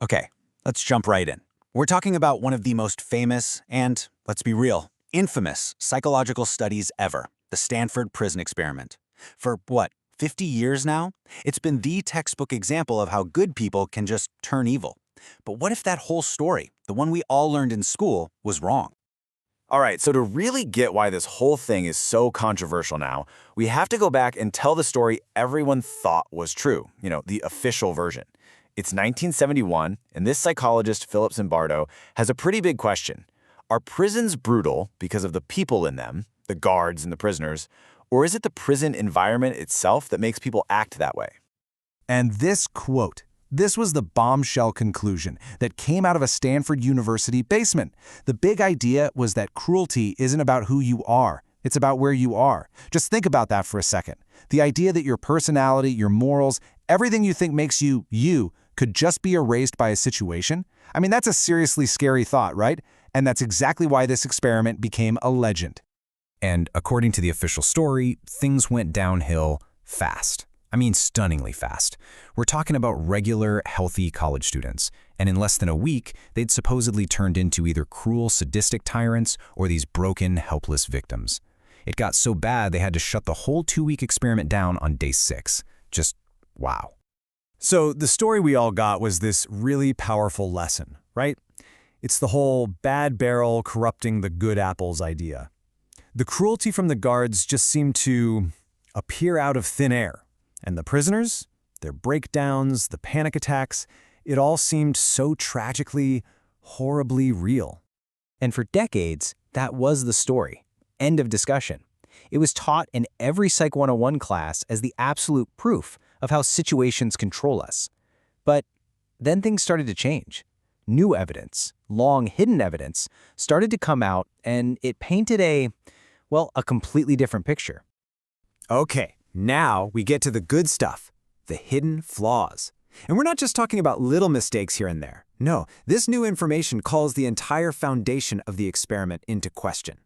Okay, let's jump right in. We're talking about one of the most famous and, let's be real, infamous psychological studies ever, the Stanford Prison Experiment. For, 50 years now? It's been the textbook example of how good people can just turn evil. But what if that whole story, the one we all learned in school, was wrong? All right, so to really get why this whole thing is so controversial now, we have to go back and tell the story everyone thought was true, the official version. It's 1971, and this psychologist, Philip Zimbardo, has a pretty big question. Are prisons brutal because of the people in them, the guards and the prisoners, or is it the prison environment itself that makes people act that way? And this quote, this was the bombshell conclusion that came out of a Stanford University basement. The big idea was that cruelty isn't about who you are. It's about where you are. Just think about that for a second. The idea that your personality, your morals, everything you think makes you, you, could just be erased by a situation? I mean, that's a seriously scary thought, right? And that's exactly why this experiment became a legend. And according to the official story, things went downhill fast. I mean, stunningly fast. We're talking about regular, healthy college students. And in less than a week, they'd supposedly turned into either cruel, sadistic tyrants or these broken, helpless victims. It got so bad they had to shut the whole 2-week experiment down on day 6. Just wow. So the story we all got was this really powerful lesson, right? It's the whole bad barrel corrupting the good apples idea. The cruelty from the guards just seemed to appear out of thin air. And the prisoners, their breakdowns, the panic attacks, it all seemed so tragically, horribly real. And for decades, that was the story. End of discussion. It was taught in every Psych 101 class as the absolute proof of how situations control us. But then things started to change. New evidence, long hidden evidence, started to come out, and it painted a completely different picture. Okay, now we get to the good stuff, the hidden flaws. And we're not just talking about little mistakes here and there. No, this new information calls the entire foundation of the experiment into question.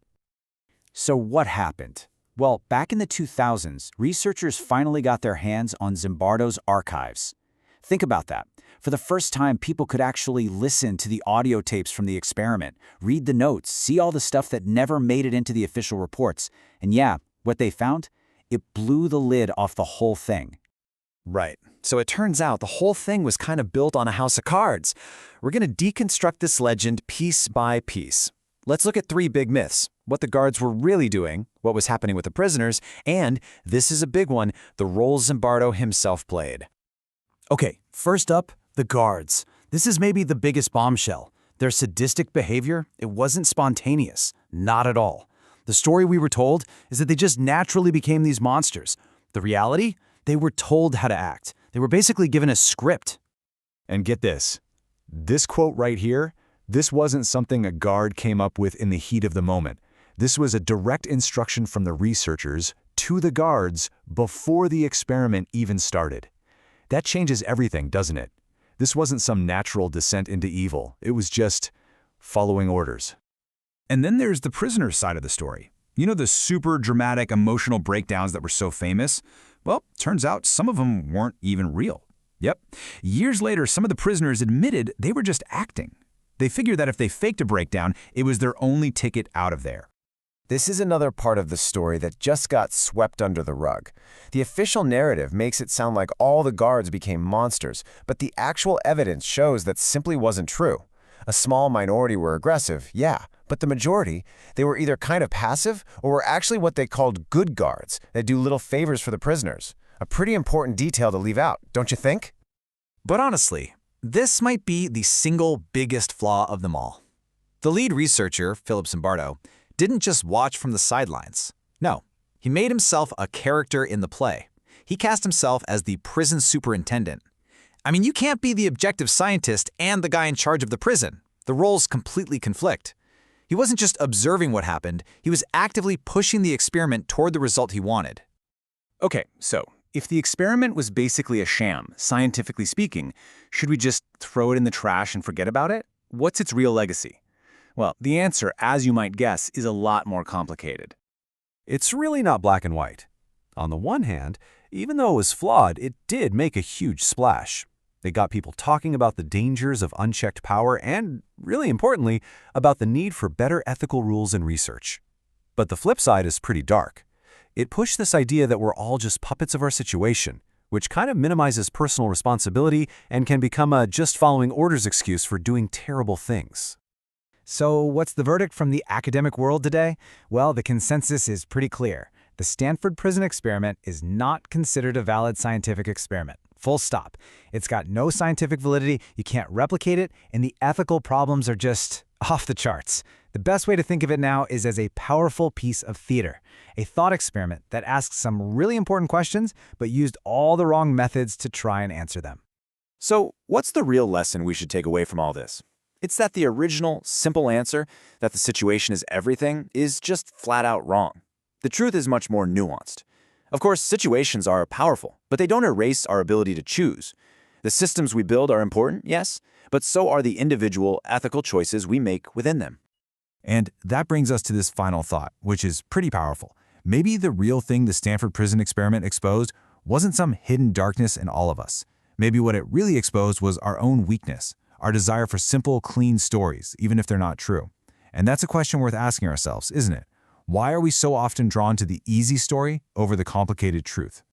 So what happened? Well, back in the 2000s, researchers finally got their hands on Zimbardo's archives. Think about that. For the first time, people could actually listen to the audio tapes from the experiment, read the notes, see all the stuff that never made it into the official reports. And yeah, what they found? It blew the lid off the whole thing. Right. So it turns out the whole thing was kind of built on a house of cards. We're going to deconstruct this legend piece by piece. Let's look at 3 big myths. What the guards were really doing, what was happening with the prisoners, and, this is a big one, the role Zimbardo himself played. Okay, first up, the guards. This is maybe the biggest bombshell. Their sadistic behavior, it wasn't spontaneous. Not at all. The story we were told is that they just naturally became these monsters. The reality? They were told how to act. They were basically given a script. And get this. This quote right here, this wasn't something a guard came up with in the heat of the moment. This was a direct instruction from the researchers to the guards before the experiment even started. That changes everything, doesn't it? This wasn't some natural descent into evil. It was just following orders. And then there's the prisoner's side of the story. You know, the super dramatic emotional breakdowns that were so famous? Well, turns out some of them weren't even real. Yep. Years later, some of the prisoners admitted they were just acting. They figured that if they faked a breakdown, it was their only ticket out of there. This is another part of the story that just got swept under the rug. The official narrative makes it sound like all the guards became monsters, but the actual evidence shows that simply wasn't true. A small minority were aggressive, yeah, but the majority, they were either kind of passive or were actually what they called good guards that do little favors for the prisoners. A pretty important detail to leave out, don't you think? But honestly, this might be the single biggest flaw of them all. The lead researcher, Philip Zimbardo, didn't just watch from the sidelines. No, he made himself a character in the play. He cast himself as the prison superintendent. I mean, you can't be the objective scientist and the guy in charge of the prison. The roles completely conflict. He wasn't just observing what happened, he was actively pushing the experiment toward the result he wanted. Okay, so if the experiment was basically a sham, scientifically speaking, should we just throw it in the trash and forget about it? What's its real legacy? Well, the answer, as you might guess, is a lot more complicated. It's really not black and white. On the one hand, even though it was flawed, it did make a huge splash. They got people talking about the dangers of unchecked power and, really importantly, about the need for better ethical rules and research. But the flip side is pretty dark. It pushed this idea that we're all just puppets of our situation, which kind of minimizes personal responsibility and can become a just following orders excuse for doing terrible things. So what's the verdict from the academic world today? Well, the consensus is pretty clear. The Stanford Prison Experiment is not considered a valid scientific experiment. Full stop. It's got no scientific validity, you can't replicate it, and the ethical problems are just off the charts. The best way to think of it now is as a powerful piece of theater, a thought experiment that asks some really important questions, but used all the wrong methods to try and answer them. So, what's the real lesson we should take away from all this? It's that the original, simple answer, that the situation is everything, is just flat out wrong. The truth is much more nuanced. Of course, situations are powerful, but they don't erase our ability to choose. The systems we build are important, yes, but so are the individual, ethical choices we make within them. And that brings us to this final thought, which is pretty powerful. Maybe the real thing the Stanford Prison Experiment exposed wasn't some hidden darkness in all of us. Maybe what it really exposed was our own weakness, our desire for simple, clean stories, even if they're not true. And that's a question worth asking ourselves, isn't it? Why are we so often drawn to the easy story over the complicated truth?